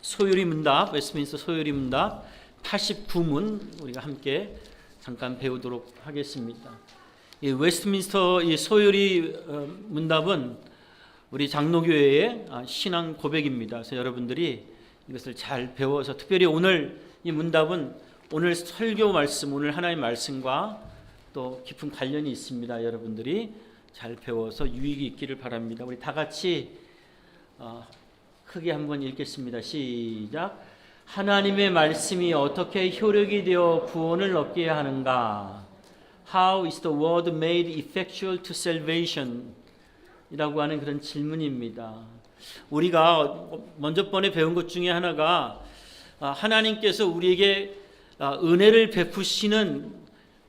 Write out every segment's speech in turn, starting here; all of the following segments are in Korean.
소요리 문답, 웨스트민스터 소요리 문답 89문 우리가 함께 잠깐 배우도록 하겠습니다. 이 웨스트민스터 이 소요리 문답은 우리 장로교회의 신앙 고백입니다. 그래서 여러분들이 이것을 잘 배워서, 특별히 오늘 이 문답은 오늘 설교 말씀, 오늘 하나님의 말씀과 또 깊은 관련이 있습니다. 여러분들이 잘 배워서 유익이 있기를 바랍니다. 우리 다 같이 크게 한번 읽겠습니다. 시작. 하나님의 말씀이 어떻게 효력이 되어 구원을 얻게 하는가? How is the word made effectual to salvation? 이라고 하는 그런 질문입니다. 우리가 먼저 번에 배운 것 중에 하나가 하나님께서 우리에게 은혜를 베푸시는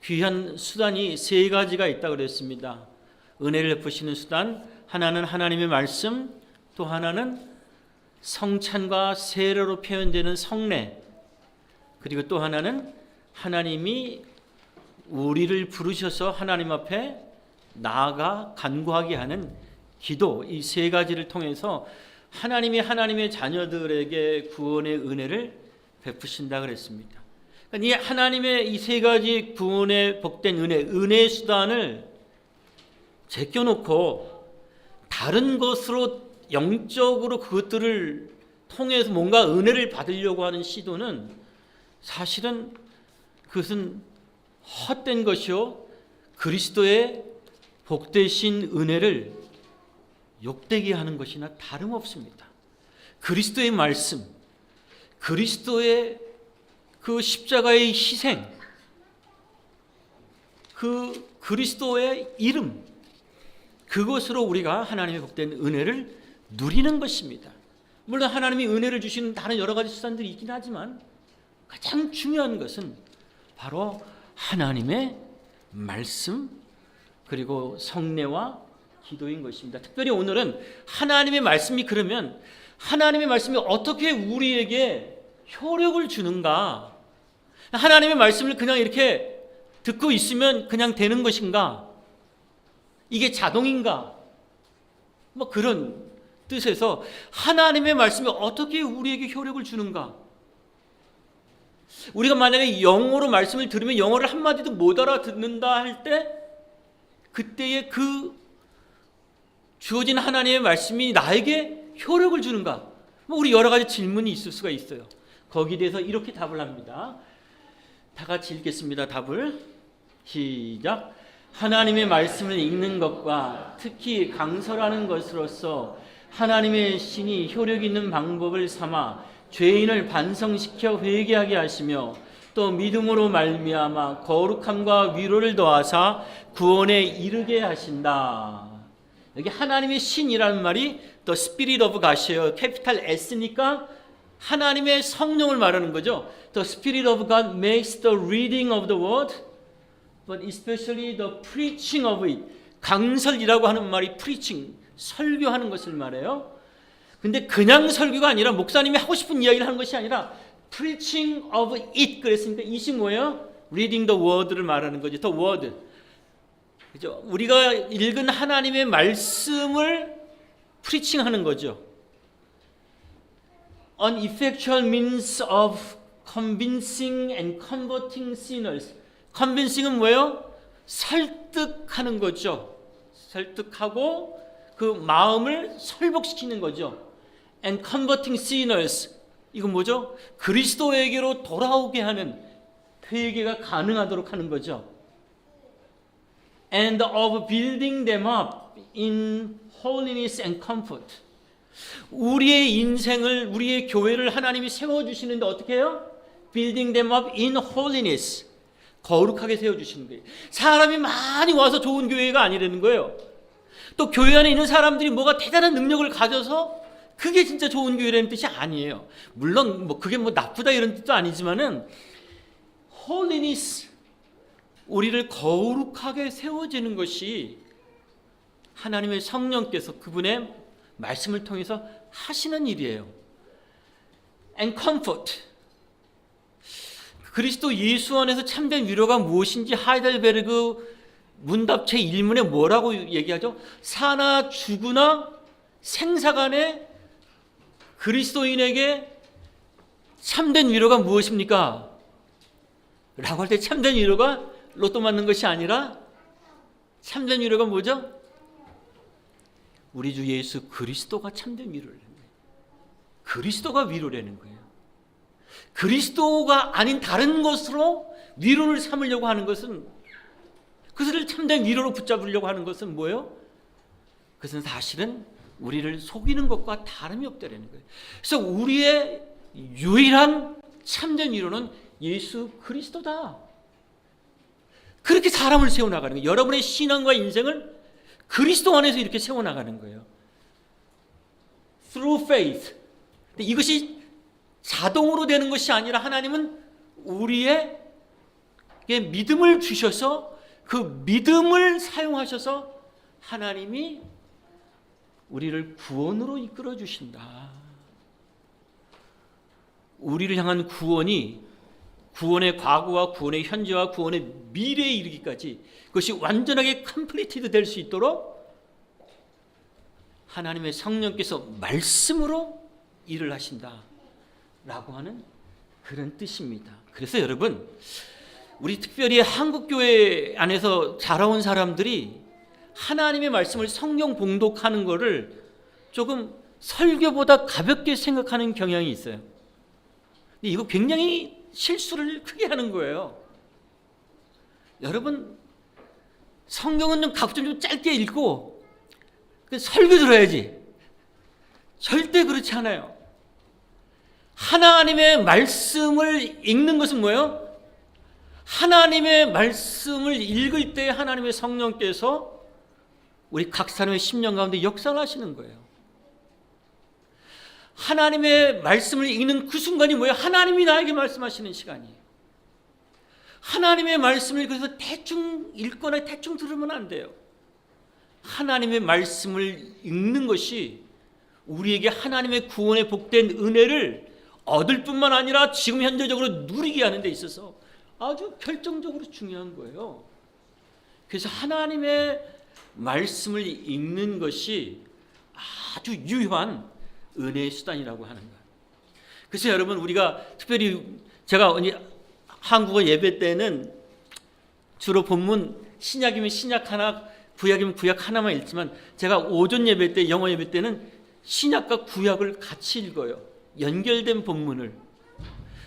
귀한 수단이 세 가지가 있다고 그랬습니다. 은혜를 베푸시는 수단, 하나는 하나님의 말씀, 또 하나는 성찬과 세례로 표현되는 성례, 그리고 또 하나는 하나님이 우리를 부르셔서 하나님 앞에 나아가 간구하게 하는 기도, 이 세 가지를 통해서 하나님이 하나님의 자녀들에게 구원의 은혜를 베푸신다 그랬습니다. 그러니까 이 하나님의 이 세 가지 구원의 복된 은혜의 수단을 제껴놓고 다른 것으로 영적으로 그것들을 통해서 뭔가 은혜를 받으려고 하는 시도는 사실은 그것은 헛된 것이요, 그리스도의 복되신 은혜를 욕되게 하는 것이나 다름없습니다. 그리스도의 말씀, 그리스도의 그 십자가의 희생, 그 그리스도의 이름, 그것으로 우리가 하나님의 복된 은혜를 누리는 것입니다. 물론 하나님이 은혜를 주시는 다른 여러 가지 수단들이 있긴 하지만 가장 중요한 것은 바로 하나님의 말씀, 그리고 성례와 기도인 것입니다. 특별히 오늘은 하나님의 말씀이, 그러면 하나님의 말씀이 어떻게 우리에게 효력을 주는가? 하나님의 말씀을 그냥 이렇게 듣고 있으면 그냥 되는 것인가? 이게 자동인가? 뭐 그런 뜻에서 하나님의 말씀이 어떻게 우리에게 효력을 주는가? 우리가 만약에 영어로 말씀을 들으면 영어를 한마디도 못 알아듣는다 할 때, 그때의 그 주어진 하나님의 말씀이 나에게 효력을 주는가? 뭐 우리 여러 가지 질문이 있을 수가 있어요. 거기에 대해서 이렇게 답을 합니다. 다 같이 읽겠습니다. 답을 시작. 하나님의 말씀을 읽는 것과 특히 강설하는 것으로서 하나님의 신이 효력 있는 방법을 삼아 죄인을 반성시켜 회개하게 하시며 또 믿음으로 말미암아 거룩함과 위로를 더하사 구원에 이르게 하신다. 여기 하나님의 신이라는 말이 The Spirit of God이에요. 캐피탈 S니까 하나님의 성령을 말하는 거죠. The Spirit of God makes the reading of the word, but especially the preaching of it. 강설이라고 하는 말이 preaching, 설교하는 것을 말해요. 근데 그냥 설교가 아니라 목사님이 하고 싶은 이야기를 하는 것이 아니라 preaching of it. 그랬으니까 이것이 뭐예요? reading the word를 말하는 거죠. the word. 그죠? 우리가 읽은 하나님의 말씀을 preaching하는 거죠. An effectual means of convincing and converting sinners. convincing은 뭐예요? 설득하는 거죠. 설득하고 그 마음을 설복시키는 거죠. And converting sinners. 이건 뭐죠? 그리스도에게로 돌아오게 하는, 회개가 가능하도록 하는 거죠. And of building them up in holiness and comfort. 우리의 인생을, 우리의 교회를 하나님이 세워주시는데 어떻게 해요? Building them up in holiness. 거룩하게 세워주시는 거예요. 사람이 많이 와서 좋은 교회가 아니라는 거예요. 또 교회 안에 있는 사람들이 뭐가 대단한 능력을 가져서 그게 진짜 좋은 교회라는 뜻이 아니에요. 물론 뭐 그게 뭐 나쁘다 이런 뜻도 아니지만은 holiness, 우리를 거룩하게 세워지는 것이 하나님의 성령께서 그분의 말씀을 통해서 하시는 일이에요. And comfort. 그리스도 예수 안에서 참된 위로가 무엇인지 하이델베르그 문답 제1문에 뭐라고 얘기하죠? 사나 죽으나 생사간에 그리스도인에게 참된 위로가 무엇입니까? 라고 할 때 참된 위로가 로또 맞는 것이 아니라 참된 위로가 뭐죠? 우리 주 예수 그리스도가 참된 위로를 하는 거예요. 그리스도가 위로라는 거예요. 그리스도가 아닌 다른 것으로 위로를 삼으려고 하는 것은, 그것을 참된 위로로 붙잡으려고 하는 것은 뭐예요? 그것은 사실은 우리를 속이는 것과 다름이 없다는 거예요. 그래서 우리의 유일한 참된 위로는 예수 그리스도다. 그렇게 사람을 세워나가는 거예요. 여러분의 신앙과 인생을 그리스도 안에서 이렇게 세워나가는 거예요. Through faith. 근데 이것이 자동으로 되는 것이 아니라 하나님은 우리에게 믿음을 주셔서 그 믿음을 사용하셔서 하나님이 우리를 구원으로 이끌어 주신다. 우리를 향한 구원이 구원의 과거와 구원의 현재와 구원의 미래에 이르기까지 그것이 완전하게 컴플리티드 될 수 있도록 하나님의 성령께서 말씀으로 일을 하신다 라고 하는 그런 뜻입니다. 그래서 여러분, 우리 특별히 한국교회 안에서 자라온 사람들이 하나님의 말씀을 성경 봉독하는 것을 조금 설교보다 가볍게 생각하는 경향이 있어요. 근데 이거 굉장히 실수를 크게 하는 거예요. 여러분, 성경은 좀 가급적 좀 짧게 읽고 설교 들어야지. 절대 그렇지 않아요. 하나님의 말씀을 읽는 것은 뭐예요? 하나님의 말씀을 읽을 때 하나님의 성령께서 우리 각 사람의 심령 가운데 역사를 하시는 거예요. 하나님의 말씀을 읽는 그 순간이 뭐예요? 하나님이 나에게 말씀하시는 시간이에요. 하나님의 말씀을 그래서 대충 읽거나 대충 들으면 안 돼요. 하나님의 말씀을 읽는 것이 우리에게 하나님의 구원의 복된 은혜를 얻을 뿐만 아니라 지금 현재적으로 누리게 하는 데 있어서 아주 결정적으로 중요한 거예요. 그래서 하나님의 말씀을 읽는 것이 아주 유효한 은혜의 수단이라고 하는 거예요. 그래서 여러분, 우리가 특별히 제가 한국어 예배 때는 주로 본문 신약이면 신약 하나, 구약이면 구약 하나만 읽지만 제가 오전 예배 때, 영어 예배 때는 신약과 구약을 같이 읽어요. 연결된 본문을.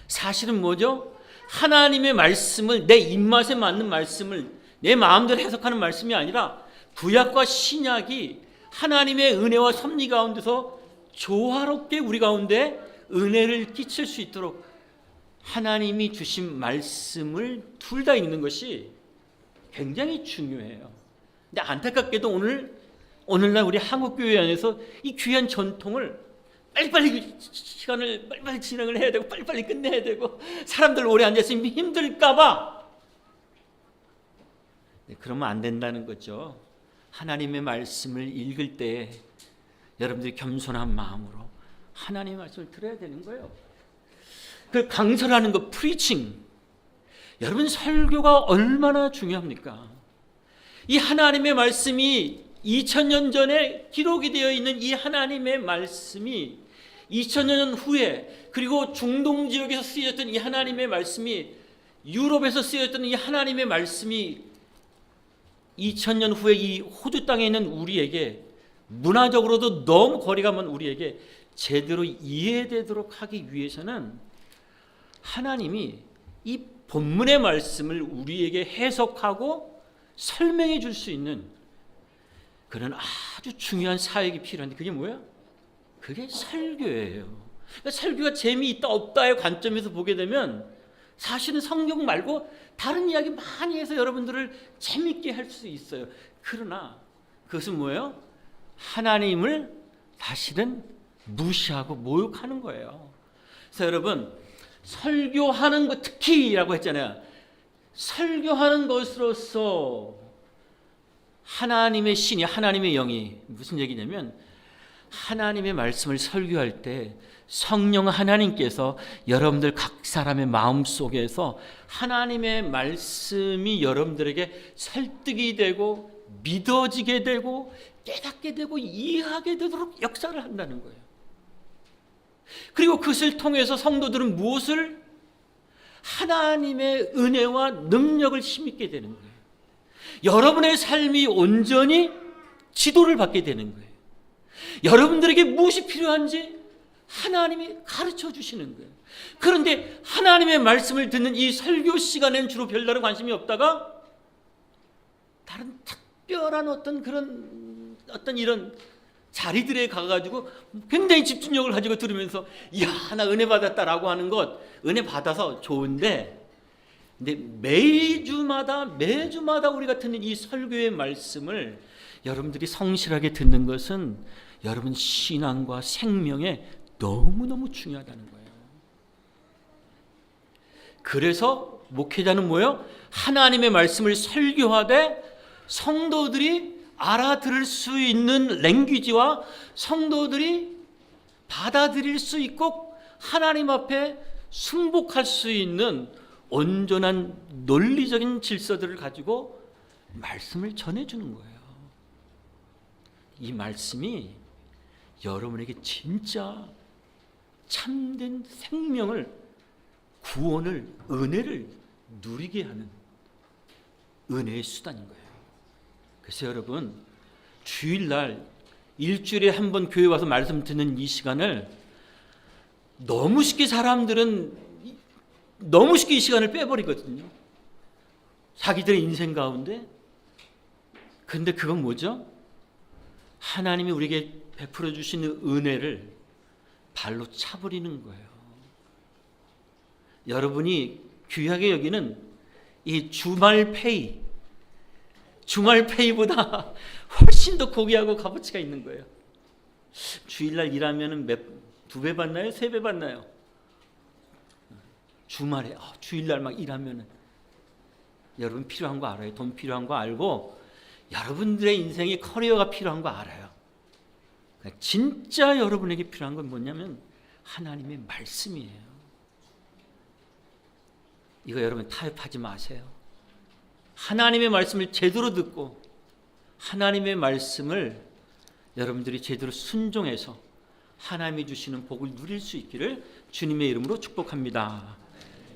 사실은 뭐죠? 하나님의 말씀을, 내 입맛에 맞는 말씀을 내 마음대로 해석하는 말씀이 아니라 구약과 신약이 하나님의 은혜와 섭리 가운데서 조화롭게 우리 가운데 은혜를 끼칠 수 있도록 하나님이 주신 말씀을 둘 다 읽는 것이 굉장히 중요해요. 근데 안타깝게도 오늘날 우리 한국교회 안에서 이 귀한 전통을 빨리빨리 시간을 빨리빨리 진행을 해야 되고 빨리빨리 끝내야 되고 사람들 오래 앉아있으면 힘들까봐 그러면 안 된다는 거죠. 하나님의 말씀을 읽을 때 여러분들이 겸손한 마음으로 하나님의 말씀을 들어야 되는 거예요. 그 강설하는 거, 프리칭. 여러분, 설교가 얼마나 중요합니까? 이 하나님의 말씀이 2000년 전에 기록이 되어 있는 이 하나님의 말씀이 2000년 후에, 그리고 중동 지역에서 쓰여졌던 이 하나님의 말씀이, 유럽에서 쓰여졌던 이 하나님의 말씀이 2000년 후에 이 호주 땅에 있는 우리에게 문화적으로도 너무 거리가 먼 우리에게 제대로 이해되도록 하기 위해서는 하나님이 이 본문의 말씀을 우리에게 해석하고 설명해 줄 수 있는 그런 아주 중요한 사역이 필요한데 그게 뭐야? 그게 설교예요. 그러니까 설교가 재미있다 없다의 관점에서 보게 되면 사실은 성경 말고 다른 이야기 많이 해서 여러분들을 재미있게 할 수 있어요. 그러나 그것은 뭐예요? 하나님을 사실은 무시하고 모욕하는 거예요. 그래서 여러분, 설교하는 것 특히라고 했잖아요. 설교하는 것으로서 하나님의 신이, 하나님의 영이 무슨 얘기냐면 하나님의 말씀을 설교할 때 성령 하나님께서 여러분들 각 사람의 마음 속에서 하나님의 말씀이 여러분들에게 설득이 되고 믿어지게 되고 깨닫게 되고 이해하게 되도록 역사를 한다는 거예요. 그리고 그것을 통해서 성도들은 무엇을? 하나님의 은혜와 능력을 힘입게 되는 거예요. 여러분의 삶이 온전히 지도를 받게 되는 거예요. 여러분들에게 무엇이 필요한지 하나님이 가르쳐 주시는 거예요. 그런데 하나님의 말씀을 듣는 이 설교 시간에는 주로 별다른 관심이 없다가 다른 특별한 어떤 이런 자리들에 가가지고 굉장히 집중력을 가지고 들으면서 이야 나 은혜 받았다라고 하는 것, 은혜 받아서 좋은데, 근데 매주마다 우리가 듣는 이 설교의 말씀을 여러분들이 성실하게 듣는 것은 여러분 신앙과 생명에 너무너무 중요하다는 거예요. 그래서 목회자는 뭐예요? 하나님의 말씀을 설교하되 성도들이 알아들을 수 있는 랭귀지와 성도들이 받아들일 수 있고 하나님 앞에 순복할 수 있는 온전한 논리적인 질서들을 가지고 말씀을 전해주는 거예요. 이 말씀이 여러분에게 진짜 참된 생명을, 구원을, 은혜를 누리게 하는 은혜의 수단인 거예요. 그래서 여러분, 주일날 일주일에 한 번 교회 와서 말씀 듣는 이 시간을 사람들은 너무 쉽게 이 시간을 빼버리거든요. 자기들의 인생 가운데. 근데 그건 뭐죠? 하나님이 우리에게 베풀어 주시는 은혜를 발로 차버리는 거예요. 여러분이 귀하게 여기는 이 주말 페이보다 훨씬 더 고귀하고 값어치가 있는 거예요. 주일날 일하면 2배 받나요? 3배 받나요? 주말에 주일날 막 일하면 여러분 필요한 거 알아요. 돈 필요한 거 알고 여러분들의 인생에 커리어가 필요한 거 알아요. 그러니까 진짜 여러분에게 필요한 건 뭐냐면 하나님의 말씀이에요. 이거 여러분 타협하지 마세요. 하나님의 말씀을 제대로 듣고 하나님의 말씀을 여러분들이 제대로 순종해서 하나님이 주시는 복을 누릴 수 있기를 주님의 이름으로 축복합니다.